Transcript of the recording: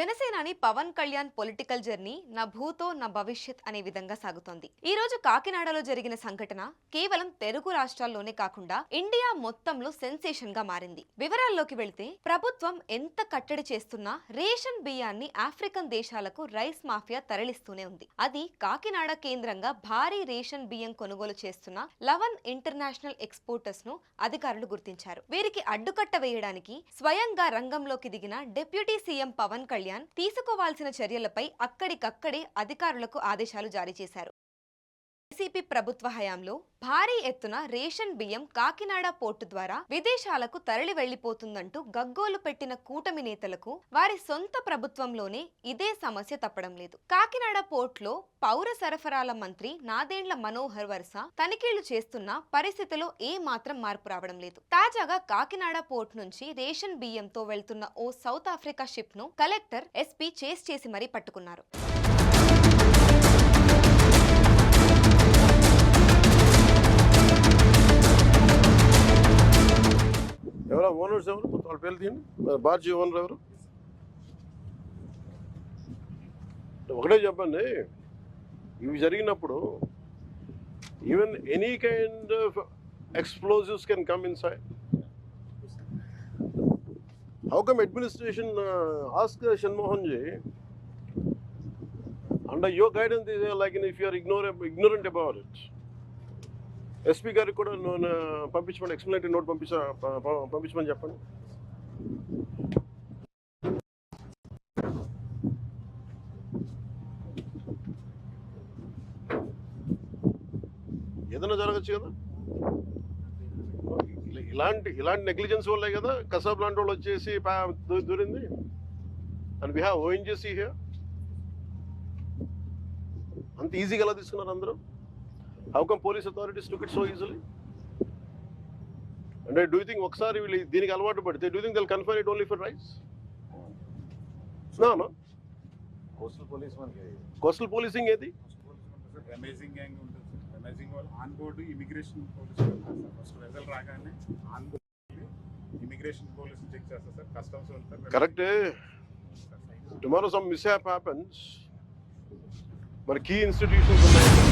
జనసేనాని Pawan Kalyan political journey నా భూతో నా భవిష్యత్ అనే విధంగా సాగుతోంది. ఈ రోజు కాకినాడలో జరిగిన సంఘటన కేవలం తెలుగు రాష్ట్రాల్లోనే కాకుండా ఇండియా మొత్తంలో సెన్సేషన్ గా మారింది. వివరాల్లోకి వెళితే ప్రభుత్వం ఎంత కట్టడి చేస్తున్నా రేషన్ బియ్యాన్ని ఆఫ్రికన్ దేశాలకు రైస్ మాఫియా తరలిస్తూనే ఉంది. అది కాకినాడ కేంద్రంగా భారీ రేషన్ బియ్యం కొనుగోలు చేస్తున్న లవన్ ఇంటర్నేషనల్ ఎక్స్పోర్టర్స్ ను అధికారులు గుర్తించారు. వీరికి అడ్డుకట్ట వేయడానికి స్వయంగా రంగంలోకి దిగిన డిప్యూటీ సీఎం పవన్ కళ్యాణ్ తీసుకోవాల్సిన చర్యలపై అక్కడికక్కడే అధికారులకు ఆదేశాలు జారీ చేశారు. వైసీపీ ప్రభుత్వ హయాంలో భారీ ఎత్తున రేషన్ బియ్యం కాకినాడ పోర్టు ద్వారా విదేశాలకు తరలి వెళ్లిపోతుందంటూ గగ్గోలు పెట్టిన కూటమి నేతలకు వారి సొంత ప్రభుత్వంలోనే ఇదే సమస్య తప్పడం లేదు. కాకినాడ పోర్టులో పౌర సరఫరాల మంత్రి నాదెండ్ల మనోహర్ వరుస తనిఖీలు చేస్తున్నా పరిస్థితిలో ఏ మాత్రం మార్పు రావడం లేదు. తాజాగా కాకినాడ పోర్టు నుంచి రేషన్ బియ్యంతో వెళ్తున్న ఓ సౌత్ ఆఫ్రికా షిప్ ను కలెక్టర్ ఎస్పీ చేస్ చేసి మరీ పట్టుకున్నారు. ఎవరో ఓనర్స్ ఎవరు వాళ్ళ పేర్లు తీయండి. బార్జీ ఓనర్ ఎవరు ఒకటే చెప్పండి. ఇవి జరిగినప్పుడు even any kind of explosives can come inside. How come administration ask Shanmohan ji under your guidance like if you are ignorant about it, SP గారికి కూడా పంపించమని ఎక్స్ప్లెనేటరీ నోట్ పంపించమని చెప్పండి. ఏదైనా జరగచ్చు కదా. ఇలాంటి నెగ్లిజెన్స్ వల్లే కదా కసాబ్ లాంటి వాళ్ళు వచ్చేసి దూరింది. And we have ONGC here. అంత ఈజీగా ఎలా తీసుకున్నారు అందరూ? How come police authorities took it so easily? And do you think ఒకసారి వీళ్ళు దీనికి అలవాటు పడితే do you think they'll confine it only for rice? No. Coastal policing ఏది? అమేజింగ్ గ్యాంగ్ ఉంటుంది. అమేజింగ్ వాళ్ళు ఆన్ బోర్డు ఇమిగ్రేషన్ పోలీసులు ఫస్ట్ వెజల్ రాగానే ఆన్ బోర్డు ఇమిగ్రేషన్ పోలీసులు చెక్ చేస్తారు సార్. కస్టమ్స్ వెళ్తారు. Correct. Tomorrow some mishap happens. మరి key institutions ఉన్నాయి.